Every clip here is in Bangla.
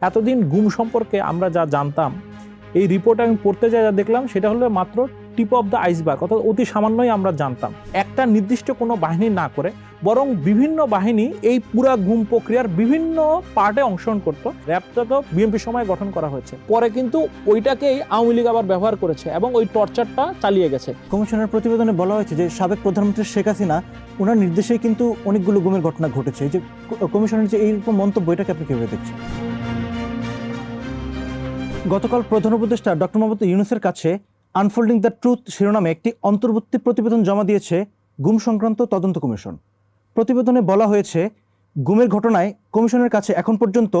এতদিন গুম সম্পর্কে আমরা যা জানতাম, এই রিপোর্ট আমি পড়তে যা দেখলাম সেটা হলো মাত্র টিপ অফ দ্য আইসবার্গ, অর্থাৎ অতি সামান্যই আমরা জানতাম। একটা নির্দিষ্ট কোনো বাহিনী না করে বরং বিভিন্ন বাহিনী এই পুরা গুম প্রক্রিয়ার বিভিন্ন পার্টে অংশগ্রহণ করতো। র্যাবটা তো বিএনপির সময় গঠন করা হয়েছে, পরে কিন্তু ওইটাকেই আওয়ামী লীগ আবার ব্যবহার করেছে এবং ওই টর্চারটা চালিয়ে গেছে। কমিশনের প্রতিবেদনে বলা হয়েছে যে সাবেক প্রধানমন্ত্রী শেখ হাসিনা ওনার নির্দেশেই কিন্তু অনেকগুলো গুমের ঘটনা ঘটেছে। এই যে কমিশনের যে এইরকম মন্তব্য, এটাকে আপনি কিভাবে দেখছেন? গতকাল প্রধান উপদেষ্টা ডক্টর মোহাম্মদ ইউনূসের কাছে আনফোল্ডিং দ্য ট্রুথ শিরোনামে একটি অন্তর্বর্তী প্রতিবেদন জমা দিয়েছে গুম সংক্রান্ত তদন্ত কমিশন। প্রতিবেদনে বলা হয়েছে, গুমের ঘটনায় কমিশনের কাছে এখন পর্যন্ত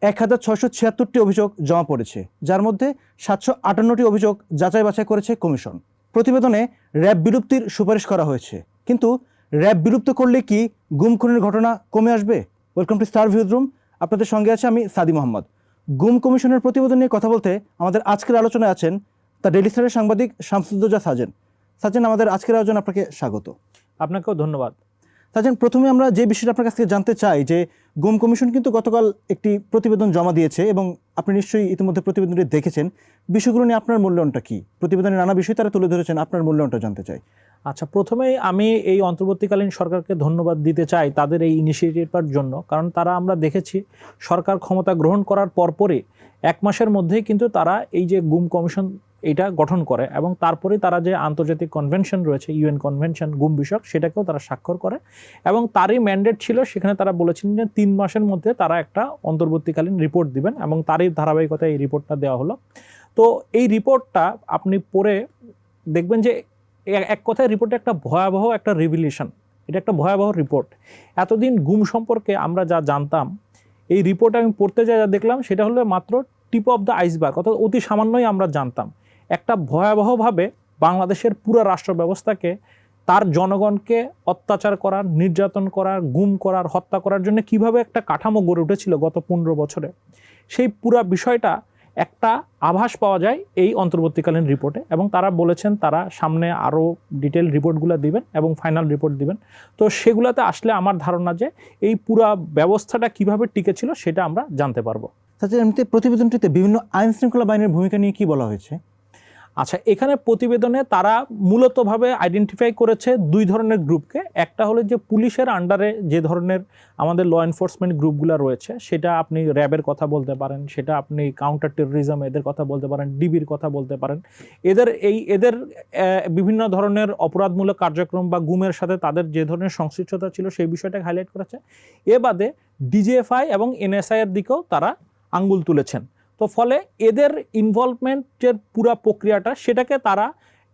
1676টি অভিযোগ জমা পড়েছে, যার মধ্যে 758টি অভিযোগ যাচাই বাছাই করেছে কমিশন। প্রতিবেদনে র্যাব বিলুপ্তির সুপারিশ করা হয়েছে, কিন্তু র্যাব বিলুপ্ত করলে কি গুম খুনের ঘটনা কমে আসবে? Welcome to star views room. আপনাদের সঙ্গে আছে আমি সাদি মোহাম্মদ। গুম কমিশনের প্রতিবেদন নিয়ে কথা বলতে আমাদের আজকের আলোচনায় আছেন দ্য ডেইলি স্টারের সাংবাদিক শামসুদ্দোজা সাজেন। সাজেন, আমাদের আজকের আয়োজনে আপনাকে স্বাগত। আপনাকেও ধন্যবাদ। সাজেন, প্রথমে আমরা যে বিষয়টা আপনার কাছ থেকে জানতে চাই যে গুম কমিশন কিন্তু গতকাল একটি প্রতিবেদন জমা দিয়েছে এবং আপনি নিশ্চয়ই ইতিমধ্যে প্রতিবেদনটি দেখেছেন। বিষয়গুলো নিয়ে আপনার মূল্যায়নটা কি? প্রতিবেদনের নানা বিষয় তারা তুলে ধরেছেন, আপনার মূল্যায়নটা জানতে চাই। আচ্ছা, প্রথমেই আমি এই অন্তর্বর্তীকালীন সরকারকে ধন্যবাদ দিতে চাই তাদের এই ইনিশিয়েটিভের জন্য, কারণ তারা, আমরা দেখেছি সরকার ক্ষমতা গ্রহণ করার পরপরই 1 মাসের মধ্যেই কিন্তু তারা এই যে গুম কমিশন এটা গঠন করে এবং তারপরে তারা যে আন্তর্জাতিক কনভেনশন রয়েছে, ইউএন কনভেনশন গুম বিষয়ক, সেটাকেও তারা স্বাক্ষর করে এবং তারই ম্যান্ডেট ছিল। সেখানে তারা বলেছিলেন যে 3 মাসের মধ্যে তারা একটা অন্তর্বর্তীকালীন রিপোর্ট দিবেন এবং তারই ধারাবাহিকতায় এই রিপোর্টটা দেওয়া হলো। তো এই রিপোর্টটা আপনি পড়ে দেখবেন যে এক কথায় রিপোর্টে একটা ভয়াবহ একটা রিভিলেশন, এটা একটা ভয়াবহ রিপোর্ট। এতদিন গুম সম্পর্কে আমরা যা জানতাম, এই রিপোর্ট আমি পড়তে যা দেখলাম সেটা হলো মাত্র টিপ অফ দ্য আইসবার্গ, অর্থাৎ অতি সামান্যই আমরা জানতাম। একটা ভয়াবহভাবে বাংলাদেশের পুরো রাষ্ট্র ব্যবস্থাকে, তার জনগণকে অত্যাচার করার, নির্যাতন করার, গুম করার, হত্যা করার জন্য কিভাবে একটা কাঠামো গড়ে উঠেছিল গত 15 বছরে, সেই পুরা বিষয়টা একটা আভাস পাওয়া যায় এই অন্তর্বর্তীকালীন রিপোর্টে। এবং তারা বলেছেন তারা সামনে আরও ডিটেল রিপোর্টগুলো দিবেন এবং ফাইনাল রিপোর্ট দিবেন। তো সেগুলোতে আসলে আমার ধারণা যে এই পুরা ব্যবস্থাটা কিভাবে টিকেছিল সেটা আমরা জানতে পারবো। আচ্ছা, এমনিতে প্রতিবেদনটিতে বিভিন্ন আইন শৃঙ্খলা বাহিনীর ভূমিকা নিয়ে কি বলা হয়েছে? আচ্ছা, এখানে প্রতিবেদনে তারা মূলতভাবে আইডেন্টিফাই করেছে 2 ধরনের গ্রুপকে। একটা হলো যে পুলিশের আন্ডারে যে ধরনের আমাদের ল এনফোর্সমেন্ট গ্রুপগুলো রয়েছে, সেটা আপনি র্যাবের কথা বলতে পারেন, সেটা আপনি কাউন্টার টেরোরিজম এদের কথা বলতে পারেন, ডিবির কথা বলতে পারেন। এদের বিভিন্ন ধরনের অপরাধমূলক কার্যক্রম বা গুমের সাথে তাদের যে ধরনের সংশ্লিষ্টতা ছিল সেই বিষয়টাকে হাইলাইট করেছে। এ বাদে ডিজিএফআই এবং এনএসআই এর দিকেও তারা আঙ্গুল তুলেছেন। তো ফলে এদের ইনভলভমেন্টের পুরা প্রক্রিয়াটা, সেটাকে তারা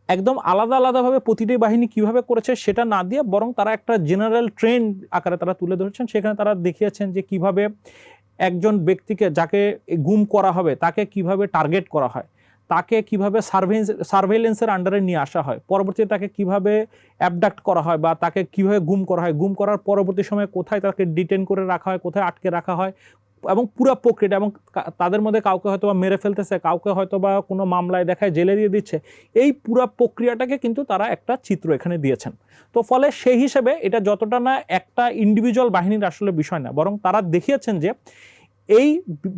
একদম আলাদা আলাদাভাবে প্রতিটি বাহিনী কিভাবে করেছে সেটা না দিয়ে বরং তারা একটা জেনারেল ট্রেন্ড আকারে তারা তুলে ধরেছেন। সেখানে তারা দেখিয়েছেন যে কিভাবে একজন ব্যক্তিকে, যাকে গুম করা হবে, তাকে কিভাবে টার্গেট করা হয়, তাকে কিভাবে সার্ভেইলেন্সের আন্ডারে নিয়ে আসা হয়, পরবর্তীতে তাকে কিভাবে অ্যাবডাক্ট করা হয় বা তাকে কিভাবে গুম করা হয়, গুম করার পরবর্তী সময়ে কোথায় তাকে ডিটেন করে রাখা হয়, কোথায় আটকে রাখা হয়, এবং পুরো প্রক্রিয়াটা, এবং তাদের মধ্যে কাউকে হয়তো বা মেরে ফেলতেছে, কাউকে হয়তো বা কোনো মামলায় দেখায় জেলে দিয়ে দিচ্ছে, এই পুরো প্রক্রিয়াটাকে কিন্তু তারা একটা চিত্র এখানে দিয়েছেন। তো ফলে সেই হিসেবে এটা যতটা না একটা ইন্ডিভিজুয়াল বাহিনীর আসলে বিষয় না, বরং তারা দেখিয়েছেন যে এই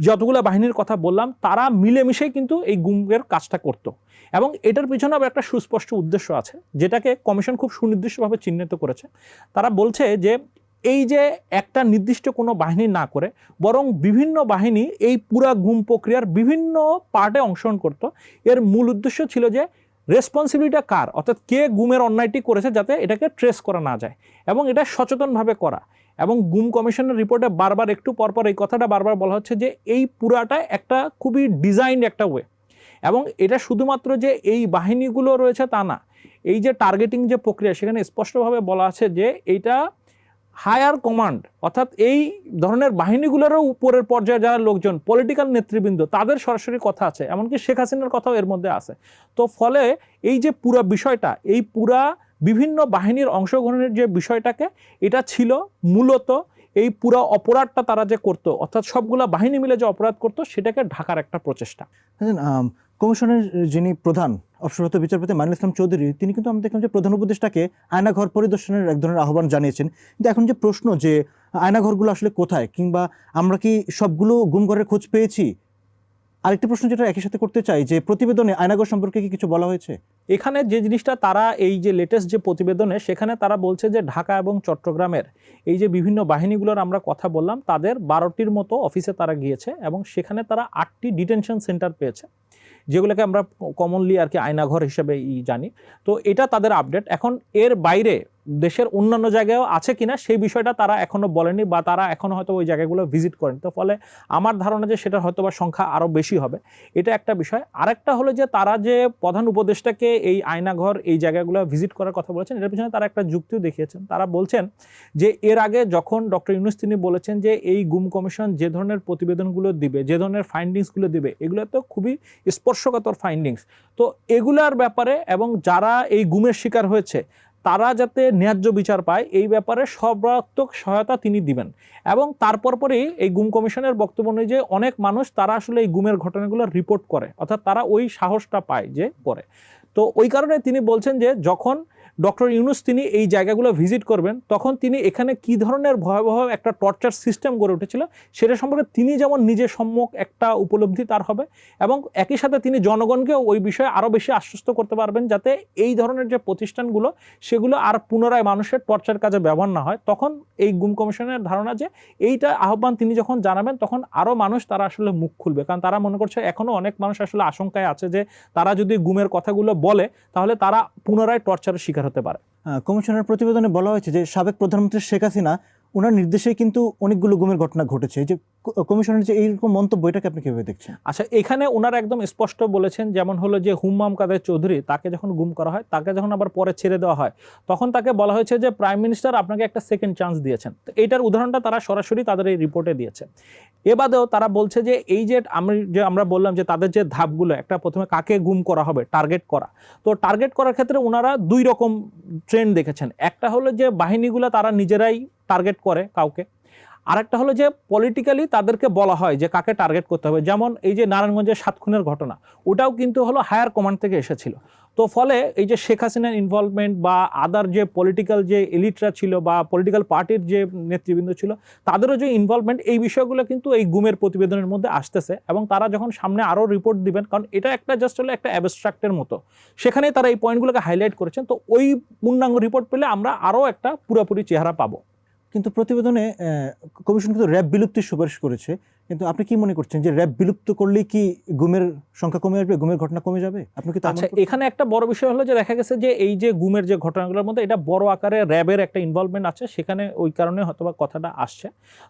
যতগুলো বাহিনীর কথা বললাম তারা মিলেমিশেই কিন্তু এই গুমের কাজটা করতো। এবং এটার পিছনে আবার একটা সুস্পষ্ট উদ্দেশ্য আছে, যেটাকে কমিশন খুব সুনির্দিষ্টভাবে চিহ্নিত করেছে। তারা বলছে যে এই যে একটা নির্দিষ্ট কোনো বাহিনী না করে বরং বিভিন্ন বাহিনী এই পুরা গুম প্রক্রিয়ার বিভিন্ন পার্টে অংশগ্রহণ করত। এর মূল উদ্দেশ্য ছিল যে রেসপন্সিবিলিটিটা কার, অর্থাৎ কে গুমের অন্যায়টি করেছে যাতে এটাকে ট্রেস করা না যায়, এবং এটা সচেতনভাবে করা। এবং গুম কমিশনের রিপোর্টে বারবার একটু পরপর এই কথাটা বারবার বলা হচ্ছে যে এই পুরাটা একটা খুবই ডিজাইনড একটা ওয়ে। এবং এটা শুধুমাত্র যে এই বাহিনীগুলো রয়েছে তা না, এই যে টার্গেটিং যে প্রক্রিয়া, সেখানে স্পষ্টভাবে বলা আছে যে এইটা হায়ার কমান্ড, অর্থাৎ এই ধরনের বাহিনীগুলোরও উপরের পর্যায়ে যারা লোকজন, পলিটিক্যাল নেতৃবৃন্দ, তাদের সরাসরি কথা আছে, এমনকি শেখ হাসিনার কথাও এর মধ্যে আছে। তো ফলে এই যে পুরা বিষয়টা, এই পুরা বিভিন্ন বাহিনীর অংশগ্রহণের যে বিষয়টাকে, এটা ছিল মূলত এই পুরো অপরাধটা তারা যে করতো, অর্থাৎ সবগুলা বাহিনী মিলে যে অপরাধ করতো, সেটাকে ঢাকার একটা প্রচেষ্টা। কমিশনের যিনি প্রধান অবসরপ্রাপ্ত বিচারপতি মাইনুল ইসলাম চৌধুরী, তিনি কিন্তু আমরা দেখলাম যে প্রধান উপদেষ্টাকে আয়নাঘর পরিদর্শনের এক ধরনের আহ্বান জানিয়েছেন। কিন্তু এখন যে প্রশ্ন যে আয়নাঘরগুলো আসলে কোথায়, কিংবা আমরা কি সবগুলো গুমঘরের খোঁজ পেয়েছি? আরেকটি প্রশ্ন যেটা একই সাথে করতে চাই, যে প্রতিবেদনে আয়নাঘর সম্পর্কে কি কিছু বলা হয়েছে? এখানে যে জিনিসটা তারা এই যে লেটেস্ট যে প্রতিবেদনে, সেখানে তারা বলছে যে ঢাকা এবং চট্টগ্রামের এই যে বিভিন্ন বাহিনীগুলোর আমরা কথা বললাম, তাদের 12টির মতো অফিসে তারা গিয়েছে এবং সেখানে তারা 8টি ডিটেনশন সেন্টার পেয়েছে, যেগুলোকে আমরা কমনলি আর কি আয়নাঘর হিসেবে জানি। তো এটা তাদের আপডেট। এখন এর বাইরে দেশের অন্যান্য জায়গায়ও আছে কিনা সেই বিষয়টা তারা এখনো বলেনি, বা তারা এখনো হয়তো ওই জায়গাগুলো ভিজিট করেন। তো ফলে আমার ধারণা যে সেটার হয়তো বা সংখ্যা আরও বেশি হবে, এটা একটা বিষয়। আরেকটা হলো যে তারা যে প্রধান উপদেষ্টাকে এই আয়নাঘর এই জায়গাগুলো ভিজিট করার কথা বলেছেন, এটার পিছনে তারা একটা যুক্তিও দেখিয়েছেন। তারা বলছেন যে এর আগে যখন ডক্টর ইউনূস তিনি বলেছেন যে এই গুম কমিশন যে ধরনের প্রতিবেদনগুলো দিবে, যে ধরনের ফাইন্ডিংসগুলো দিবে, এগুলো তো খুবই স্পর্শকাতর ফাইন্ডিংস। তো এগুলার ব্যাপারে এবং যারা এই গুমের শিকার হয়েছে তারা যাতে ন্যায্য বিচার পায়, এই ব্যাপারে সর্বাত্মক সহায়তা তিনি দিবেন। এবং তারপর পরেই এই গুম কমিশনের বক্তব্য অনুযায়ী অনেক মানুষ তারা আসলে এই গুমের ঘটনাগুলো রিপোর্ট করে, অর্থাৎ তারা ওই সাহসটা পায় যে করে। তো ওই কারণে তিনি বলছেন যে যখন ডক্টর ইউনূস তিনি এই জায়গাগুলো ভিজিট করবেন, তখন তিনি এখানে কি ধরনের ভয়াবহ একটা টর্চার সিস্টেম গড়ে উঠেছিল সেটা সম্পর্কে তিনি যেমন নিজে সম্যক একটা উপলব্ধি তার হবে, এবং একই সাথে তিনি জনগণকেও ওই বিষয়ে আরও বেশি আশ্বস্ত করতে পারবেন যাতে এই ধরনের যে প্রতিষ্ঠানগুলো সেগুলো আর পুনরায় মানুষের টর্চার কাজে ব্যবহার না হয়। তখন এই গুম কমিশনের ধারণা যে এইটা আহ্বান তিনি যখন জানাবেন, তখন আরও মানুষ তারা আসলে মুখ খুলবে, কারণ তারা মনে করছে এখনও অনেক মানুষ আসলে আশঙ্কায় আছে যে তারা যদি গুমের কথাগুলো বলে তাহলে তারা পুনরায় টর্চারের শিকার হতে পারে। কমিশনের প্রতিবেদনে বলা হয়েছে যে সাবেক প্রধানমন্ত্রী শেখ হাসিনা ওনার নির্দেশেই কিন্তু অনেকগুলো গুমের ঘটনা ঘটেছে। এই যে কমিশনের যে এইরকম মন্তব্য, এটাকে আপনি কিভাবে দেখছেন? আচ্ছা, এখানে ওনারা একদম স্পষ্ট বলেছেন, যেমন হলো যে হুম্মাম কাদের চৌধুরী, তাকে যখন গুম করা হয়, তাকে যখন আবার পরে ছেড়ে দেওয়া হয়, তখন তাকে বলা হয়েছে যে প্রাইম মিনিস্টার আপনাকে একটা সেকেন্ড চান্স দিয়েছেন। তো এইটার উদাহরণটা তারা সরাসরি তাদের এই রিপোর্টে দিয়েছে। এ বাদেও তারা বলছে যে এই যে আমরা বললাম যে তাদের যে ধাপগুলো, একটা প্রথমে কাকে গুম করা হবে, টার্গেট করা। তো টার্গেট করার ক্ষেত্রে ওনারা দুই রকম ট্রেন্ড দেখেছেন। একটা হলো যে বাহিনীগুলো তারা নিজেরাই টার্গেট করে কাউকে, আরেকটা হলো যে পলিটিক্যালি তাদেরকে বলা হয় যে কাকে টার্গেট করতে হবে। যেমন এই যে নারায়ণগঞ্জের 7 খুনের ঘটনা, ওটাও কিন্তু হলো হায়ার কমান্ড থেকে এসেছিল। তো ফলে এই যে শেখ হাসিনার ইনভলভমেন্ট বা আদার যে পলিটিক্যাল যে এলিটরা ছিল বা পলিটিক্যাল পার্টির যে নেতৃবৃন্দ ছিল, তাদেরও যে ইনভলভমেন্ট, এই বিষয়গুলো কিন্তু এই গুমের প্রতিবেদনের মধ্যে আসতেছে। এবং তারা যখন সামনে আরও রিপোর্ট দিবেন, কারণ এটা একটা জাস্ট হলো একটা অ্যাবস্ট্রাক্টের মতো, সেখানেই তারা এই পয়েন্টগুলোকে হাইলাইট করেছেন। তো ওই পূর্ণাঙ্গ রিপোর্ট পেলে আমরা আরও একটা পুরোপুরি চেহারা পাবো। কিন্তু প্রতিবেদনে কমিশন কিন্তু র্যাব বিলুপ্তির সুপারিশ করেছে। কিন্তু আপনি কি মনে করছেন যে র্যাব বিলুপ্ত করলেই কি গুমের সংখ্যা কমে আসবে, গুমের ঘটনা কমে যাবে? আপনি কি? আচ্ছা, এখানে একটা বড় বিষয় হলো যে দেখা গেছে যে এই যে গুমের যে ঘটনাগুলোর মধ্যে এটা বড় আকারে র্যাবের একটা ইনভলভমেন্ট আছে, সেখানে ওই কারণে হয়তোবা কথাটা আসছে।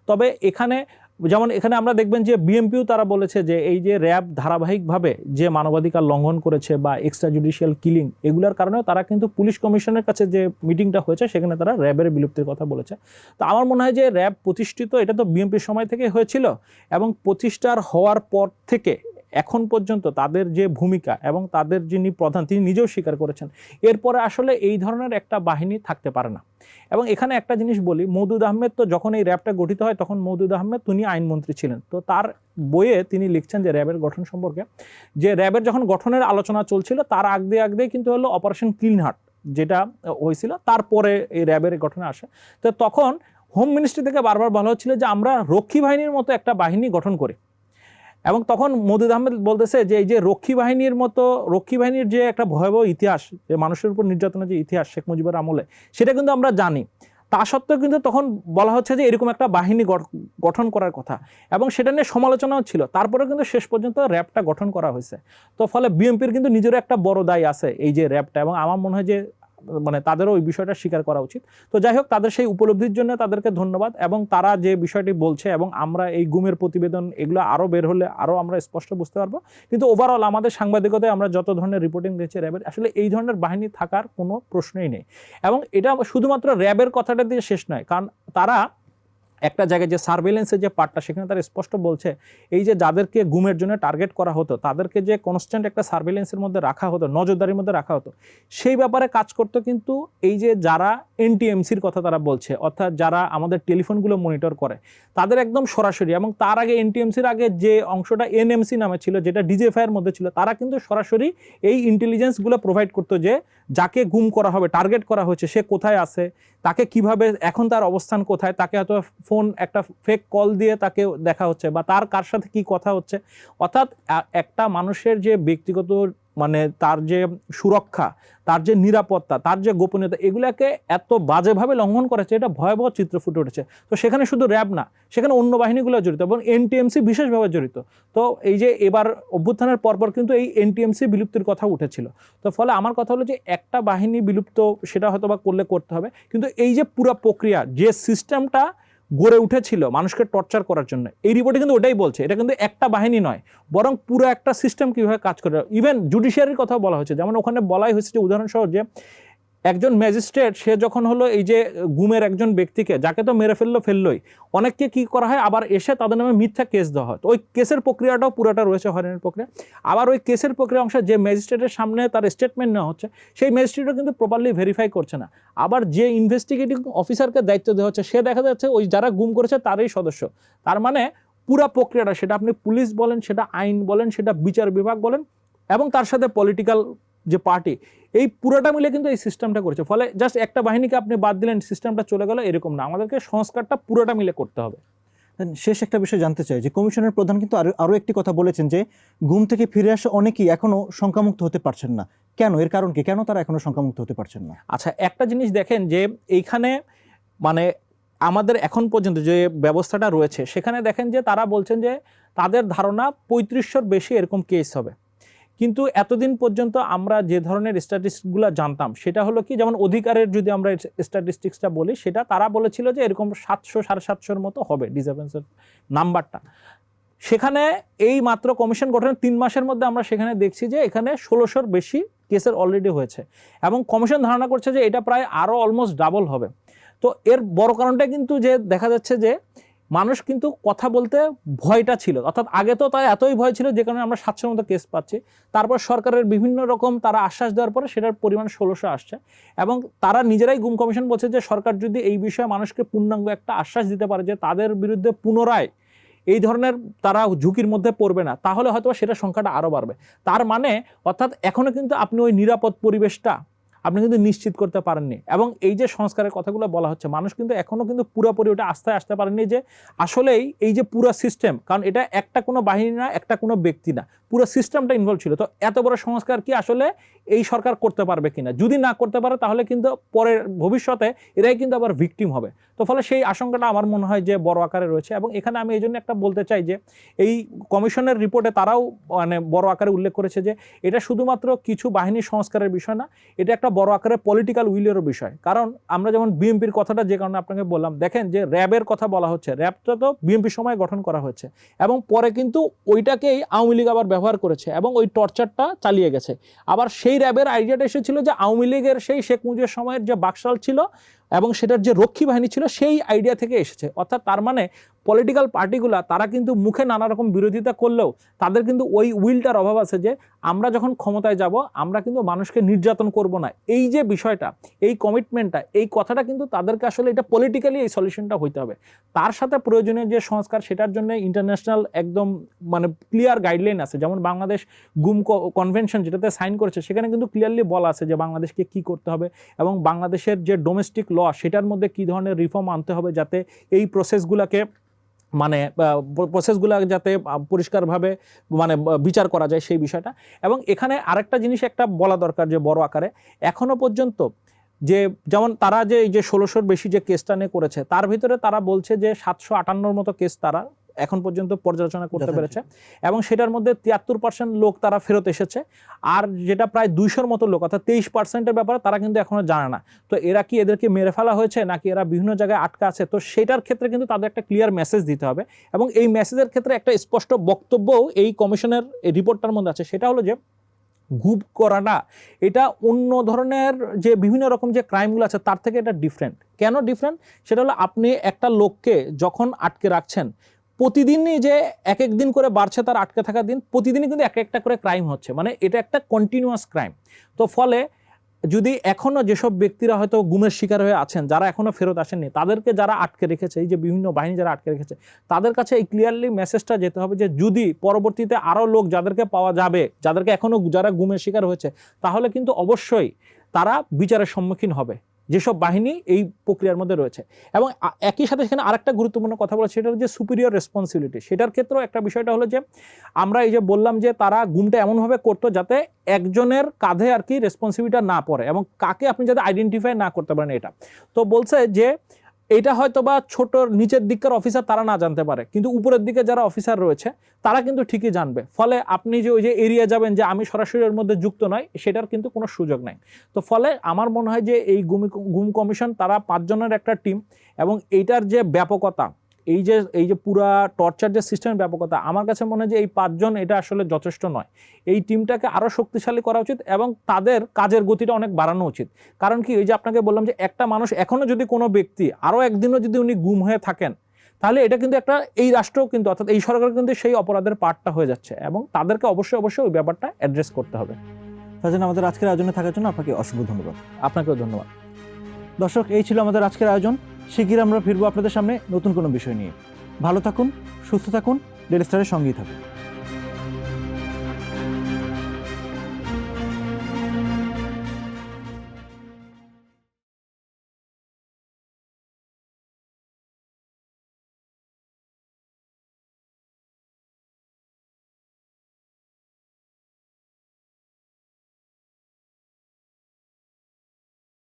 তবে এখানে যেমন এখানে আমরা দেখবেন যে বিএমপিও তারা বলেছে যে এই যে র্যাব ধারাবাহিকভাবে যে মানবাধিকার লঙ্ঘন করেছে বা এক্সট্রা জুডিশিয়াল কিলিং, এগুলোর কারণেও তারা কিন্তু পুলিশ কমিশনের কাছে যে মিটিংটা হয়েছে সেখানে তারা র্যাবের বিলুপ্তির কথা বলেছে। তো আমার মনে হয় যে র্যাব প্রতিষ্ঠিত, এটা তো বিএমপির সময় থেকে হয়েছিল, এবং প্রতিষ্ঠার হওয়ার পর থেকে এখন পর্যন্ত তাদের যে ভূমিকা এবং তাদের যিনি প্রধান তিনি নিজেও স্বীকার করেছেন, এরপরে আসলে এই ধরনের একটা বাহিনী থাকতে পারে না। এবং এখানে একটা জিনিস বলি, মওদুদ আহমেদ তো যখন এই র্যাবটা গঠিত হয় তখন মওদুদ আহমেদ তিনি আইনমন্ত্রী ছিলেন। তো তার বইয়ে তিনি লিখছেন যে র্যাবের গঠন সম্পর্কে, যে র্যাবের যখন গঠনের আলোচনা চলছিল তার আগে কিন্তু হলো অপারেশন ক্লিন হার্ট যেটা হয়েছিল, তারপরে এই র্যাবের গঠনে আসে। তো তখন হোম মিনিস্ট্রি থেকে বারবার বলা হচ্ছিল যে আমরা রক্ষী বাহিনীর মতো একটা বাহিনী গঠন করি। এবং তখন মওদুদ আহমেদ বলতেছে যে এই যে রক্ষী বাহিনীর যে একটা ভয়াবহ ইতিহাস, যে মানুষের উপর নির্যাতনের যে ইতিহাস শেখ মুজিবের আমলে, সেটা কিন্তু আমরা জানি। তা সত্ত্বেও কিন্তু তখন বলা হচ্ছে যে এরকম একটা বাহিনী গঠন করার কথা, এবং সেটা নিয়ে সমালোচনাও ছিল। তারপরে কিন্তু শেষ পর্যন্ত র্যাবটা গঠন করা হয়েছে। তো ফলে বিএনপির কিন্তু নিজেরও একটা বড় দায় আছে এই যে র্যাবটা, এবং আমার মনে হয় যে মানে তাদেরও ওই বিষয়টা স্বীকার করা উচিত। তো যাই হোক, তাদের সেই উপলব্ধির জন্য তাদেরকে ধন্যবাদ। এবং তারা যে বিষয়টি বলছে, এবং আমরা এই গুমের প্রতিবেদন এগুলো আরও বের হলে আরও আমরা স্পষ্ট বুঝতে পারবো। কিন্তু ওভারঅল আমাদের সাংবাদিকতায় আমরা যত ধরনের রিপোর্টিং দিচ্ছি র্যাবের, আসলে এই ধরনের বাহিনী থাকার কোনো প্রশ্নই নেই। এবং এটা শুধুমাত্র র্যাবের কথাটা দিয়ে শেষ নয়, কারণ তারা একটা জায়গায় যে সার্ভেলেন্সের যে পার্টটা, সেখানে তারা স্পষ্ট বলছে এই যে যাদেরকে গুমের জন্য টার্গেট করা হতো তাদেরকে যে কনস্ট্যান্ট একটা সার্ভেলেন্সের মধ্যে রাখা হতো, নজরদারির মধ্যে রাখা হতো, সেই ব্যাপারে কাজ করতো কিন্তু এই যে যারা এনটিএমসির কথা তারা বলছে, অর্থাৎ যারা আমাদের টেলিফোনগুলো মনিটর করে তাদের একদম সরাসরি, এবং তার আগে এনটিএমসির আগে যে অংশটা এনএমসি নামে ছিল, যেটা ডিজিএফআইয়ের মধ্যে ছিল, তারা কিন্তু সরাসরি এই ইন্টেলিজেন্সগুলো প্রোভাইড করতো যে যাকে গুম করা হবে, টার্গেট করা হয়েছে, সে কোথায় আছে, তাকে কিভাবে, এখন তার অবস্থান কোথায়, তাকে হয়তো ফোন একটা ফেক কল দিয়ে তাকে দেখা হচ্ছে, বা তার কার সাথে কি কথা হচ্ছে। অর্থাৎ একটা মানুষের যে ব্যক্তিগত মানে তার যে সুরক্ষা, তার যে নিরাপত্তা, তার যে গোপনীয়তা, এগুলাকে এত বাজেভাবে লঙ্ঘন করেছে, এটা ভয়াবহ চিত্র ফুটে উঠেছে। তো সেখানে শুধু র্যাব না, সেখানে অন্য বাহিনীগুলো জড়িত এবং এনটিএমসি বিশেষভাবে জড়িত। তো এই যে এবার অভ্যুত্থানের পরপর কিন্তু এই এনটিএমসি বিলুপ্তির কথা উঠেছিল। তো ফলে আমার কথা হলো যে একটা বাহিনী বিলুপ্ত সেটা হয়তো বা করতে হবে, কিন্তু এই যে পুরো প্রক্রিয়া, যে সিস্টেমটা গড়ে উঠেছিল মানুষকে টর্চার করার জন্য, এই রিপোর্টে কিন্তু ওটাই বলছে, এটা কিন্তু একটা বাহিনী নয়, বরং পুরো একটা সিস্টেম কীভাবে কাজ করে। ইভেন জুডিশিয়ারির কথা বলা হয়েছে, যেমন ওখানে বলাই হয়েছে যে উদাহরণসহ যে একজন ম্যাজিস্ট্রেট সে যখন হলো এই যে গুমের একজন ব্যক্তিকে, যাকে তো মেরে ফেললোই, অনেককে কি করা হয়, আবার এসে তাদের নামে মিথ্যা কেস দেওয়া হয়। তো ওই কেসের প্রক্রিয়াটাও পুরোটা রয়েছে, হয়রানির প্রক্রিয়া। আবার ওই কেসের প্রক্রিয়া অংশে যে ম্যাজিস্ট্রেটের সামনে তার স্টেটমেন্ট নেওয়া হচ্ছে, সেই ম্যাজিস্ট্রেটও কিন্তু প্রপারলি ভেরিফাই করছে না। আবার যে ইনভেস্টিগেটিভ অফিসারকে দায়িত্ব দেওয়া হচ্ছে, সে দেখা যাচ্ছে ওই যারা গুম করেছে তারই সদস্য। তার মানে পুরা প্রক্রিয়াটা, সেটা আপনি পুলিশ বলেন, সেটা আইন বলেন, সেটা বিচার বিভাগ বলেন, এবং তার সাথে পলিটিক্যাল যে পার্টি, এই পুরোটা মিলে কিন্তু এই সিস্টেমটা করেছে। ফলে জাস্ট একটা বাহিনীকে আপনি বাদ দিলেন, সিস্টেমটা চলে গেল, এরকম না, আমাদেরকে সংস্কারটা পুরোটা মিলে করতে হবে। শেষ একটা বিষয় জানতে চাই যে কমিশনের প্রধান কিন্তু আরও একটি কথা বলেছেন যে গুম থেকে ফিরে আসা অনেকেই এখনো শঙ্কামুক্ত হতে পারছেন না। কেন, এর কারণ কি, কেন তারা এখনো শঙ্কামুক্ত হতে পারছেন না? আচ্ছা, একটা জিনিস দেখেন যে এইখানে মানে আমাদের এখন পর্যন্ত যে ব্যবস্থাটা রয়েছে, সেখানে দেখেন যে তারা বলছেন যে তাদের ধারণা 3500-র বেশি এরকম কেস হবে। কিন্তু এতদিন পর্যন্ত আমরা যে ধরনের স্ট্যাটিস্টিক্সগুলো জানতাম, সেটা হলো কি, যেমন অধিকারের যদি আমরা স্ট্যাটিস্টিক্সটা বলি, সেটা তারা বলেছিল যে এরকম 700-750-র মতো হবে ডিসঅ্যাপিয়ারেন্সের নাম্বারটা। সেখানে এই মাত্র কমিশন গঠনের 3 মাসের মধ্যে আমরা সেখানে দেখছি যে এখানে 1600-র বেশি কেসের অলরেডি হয়েছে, এবং কমিশন ধারণা করছে যে এটা প্রায় আরও অলমোস্ট ডাবল হবে। তো এর বড় কারণটা কিন্তু যে দেখা যাচ্ছে যে মানুষ কিন্তু কথা বলতে ভয়টা ছিল, অর্থাৎ আগে তো তাই এতই ভয় ছিল যে কারণে আমরা 700-র মতো কেস পাচ্ছি। তারপর সরকারের বিভিন্ন রকম তারা আশ্বাস দেওয়ার পরে সেটার পরিমাণ 1600 আসছে, এবং তারা নিজেরাই গুম কমিশন বলছে যে সরকার যদি এই বিষয়ে মানুষকে পূর্ণাঙ্গ একটা আশ্বাস দিতে পারে যে তাদের বিরুদ্ধে পুনরায় এই ধরনের তারা ঝুঁকির মধ্যে পড়বে না, তাহলে হয়তো সেটা সংখ্যাটা আরও বাড়বে। তার মানে অর্থাৎ এখনও কিন্তু আপনি ওই নিরাপদ পরিবেশটা আপনি কিন্তু নিশ্চিত করতে পারেননি। এবং এই যে সংস্কারের কথাগুলো বলা হচ্ছে, মানুষ কিন্তু এখনও কিন্তু পুরোপুরি ওটা আস্থায় আসতে পারেননি যে আসলেই এই যে পুরো সিস্টেম, কারণ এটা একটা কোনো বাহিনী না, একটা কোনো ব্যক্তি না, পুরো সিস্টেমটা ইনভলভ ছিল। তো এত বড় সংস্কার কি আসলে এই সরকার করতে পারবে কিনা? যদি না করতে পারে তাহলে কিন্তু পরের ভবিষ্যতে এরাই কিন্তু আবার ভিকটিম হবে। তো ফলে সেই আশঙ্কাটা আমার মনে হয় যে বড় আকারে রয়েছে। এবং এখানে আমি এই জন্য একটা বলতে চাই যে এই কমিশনের রিপোর্টে তারাও মানে বড় আকারে উল্লেখ করেছে যে এটা শুধুমাত্র কিছু বাহিনী সংস্কারের বিষয় না, এটা একটা বড় আকারে পলিটিক্যাল উইলেরও বিষয়। কারণ আমরা যেমন বিএনপির কথাটা যে কারণে আপনাকে বললাম, দেখেন যে র্যাবের কথা বলা হচ্ছে, র্যাবটা তো বিএনপির সময় গঠন করা হয়েছে, এবং পরে কিন্তু ওইটাকেই আওয়ামী লীগ আবার ব্যবহার করেছে এবং ওই টর্চারটা চালিয়ে গেছে। আবার সেই র্যাবের আইডিয়াটা এসেছিল যে আওয়ামী লীগের সেই শেখ মুজিবের সময়ের যে বাকশাল ছিল এবং সেটার যে রক্ষী বাহিনী ছিল, সেই আইডিয়া থেকে এসেছে। অর্থাৎ তার মানে পলিটিক্যাল পার্টিগুলা তারা কিন্তু মুখে নানা রকম বিরোধিতা করলেও তাদের কিন্তু ওই উইলটার অভাব আছে যে আমরা যখন ক্ষমতায় যাব আমরা কিন্তু মানুষকে নির্যাতন করব না। এই যে বিষয়টা, এই কমিটমেন্টটা, এই কথাটা কিন্তু তাদেরকে আসলে এটা পলিটিক্যালি এই সলিউশনটা হইতে হবে। তার সাথে প্রয়োজনীয় যে সংস্কার, সেটার জন্য ইন্টারন্যাশনাল একদম মানে ক্লিয়ার গাইডলাইন আছে। যেমন বাংলাদেশ গুম কনভেনশন যেটাতে সাইন করেছে, সেখানে কিন্তু ক্লিয়ারলি বলা আছে যে বাংলাদেশকে কি করতে হবে এবং বাংলাদেশের যে ডোমেস্টিক ল সেটার মধ্যে কি ধরনের রিফর্ম আনতে হবে যাতে এই প্রসেসগুলোকে মানে প্রসেসগুলো যাতে পরিষ্কারভাবে মানে বিচার করা যায় সেই বিষয়টা। এবং এখানে আরেকটা জিনিস একটা বলা দরকার যে বড় আকারে এখনো পর্যন্ত যে যেমন তারা যে এই যে 1600-র বেশি যে কেসটা নিয়ে করেছে, তার ভিতরে তারা বলছে যে 758-র মতো কেস তারা এখন পর্যন্ত পর্যালোচনা করতে পেরেছে, এবং সেটার মধ্যে 73% লোক তারা ফেরত এসেছে। আর যেটা প্রায় 200-র মতো লোক, অর্থাৎ 23%-এর ব্যাপারে তারা কিন্তু এখনো জানে না। তো এরা কি এদেরকে মেরে ফেলা হয়েছে নাকি এরা বিভিন্ন জায়গায় আটকা আছে, তো সেটার ক্ষেত্রে কিন্তু তাদের একটা ক্লিয়ার মেসেজ দিতে হবে। এবং এই মেসেজের ক্ষেত্রে একটা স্পষ্ট বক্তব্যও এই কমিশনের রিপোর্টটার মধ্যে আছে, সেটা হলো যে গুম করাটা এটা অন্য ধরনের যে বিভিন্ন রকম যে ক্রাইমগুলো আছে তার থেকে এটা ডিফারেন্ট। কেন ডিফারেন্ট? সেটা হলো আপনি একটা লোককে যখন আটকে রাখছেন, প্রতিদিনই যে এক এক দিন করে বাড়ছে তার আটকে থাকার দিন, প্রতিদিনই কিন্তু এক একটা করে ক্রাইম হচ্ছে, মানে এটা একটা কন্টিনিউয়াস ক্রাইম। তো ফলে যদি এখনো যেসব ব্যক্তিরা হয়তো গুমের শিকার হয়ে আছেন, যারা এখনো ফেরত আসেননি, তাদেরকে যারা আটকে রেখেছে, এই যে বিভিন্ন বাহিনী যারা আটকে রেখেছে, তাদের কাছে এই ক্লিয়ারলি মেসেজটা যেতে হবে যে যদি পরবর্তীতে আরও লোক যাদেরকে পাওয়া যাবে, যাদেরকে এখনো যারা গুমের শিকার হয়েছে, তাহলে কিন্তু অবশ্যই তারা বিচারের সম্মুখীন হবে, যেসব বাহিনী এই প্রক্রিয়ার মধ্যে রয়েছে। এবং একই সাথে সেখানে আরেকটা গুরুত্বপূর্ণ কথা বলা, সেটা হচ্ছে যে সুপিরিয়র রেসপন্সিবিলিটি। সেটার ক্ষেত্রেও একটা বিষয়টা হলো যে আমরা এই যে বললাম যে তারা গুমটা এমনভাবে করতো যাতে একজনের কাঁধে আর কি রেসপন্সিবিলিটি না পড়ে এবং কাকে আপনি যাতে আইডেন্টিফাই না করতে পারেন এটা। তো বলছে যে এটা হয়তো বা ছোট নিচের দিককার অফিসার তারা না জানতে পারে, কিন্তু উপরের দিকে যারা অফিসার রয়েছে তারা কিন্তু ঠিকই জানবে। ফলে আপনি যে ওই যে এড়িয়ে যাবেন যে আমি সরাসরি এর মধ্যে যুক্ত নয়, সেটার কিন্তু কোনো সুযোগ নাই। তো ফলে আমার মনে হয় যে এই গুম কমিশন তারা 5 জনের একটা টিম, এবং এইটার যে ব্যাপকতা, এই যে পুরা টর্চার যে সিস্টেমের ব্যাপকতা, আমার কাছে মনে হয় যে এই 5 জন এটা আসলে যথেষ্ট নয়। এই টিমটাকে আরও শক্তিশালী করা উচিত এবং তাদের কাজের গতিটা অনেক বাড়ানো উচিত। কারণ কি, ওই যে আপনাকে বললাম যে একটা মানুষ এখনও যদি কোনো ব্যক্তি আরও একদিনও যদি উনি গুম হয়ে থাকেন, তাহলে এটা কিন্তু একটা এই রাষ্ট্র কিন্তু অর্থাৎ এই সরকার কিন্তু সেই অপরাধের পার্টটা হয়ে যাচ্ছে, এবং তাদেরকে অবশ্যই ওই ব্যাপারটা অ্যাড্রেস করতে হবে। তার আমাদের আজকের আয়োজনে থাকার জন্য আপনাকে অসংখ্য ধন্যবাদ। আপনাকেও ধন্যবাদ। দর্শক, এই ছিল আমাদের আজকের আয়োজন। শিগগির আমরা ফিরবো আপনাদের সামনে নতুন কোনো বিষয় নিয়ে। ভালো থাকুন, সুস্থ থাকুন, ডেইলি স্টারের সঙ্গেই থাকুন।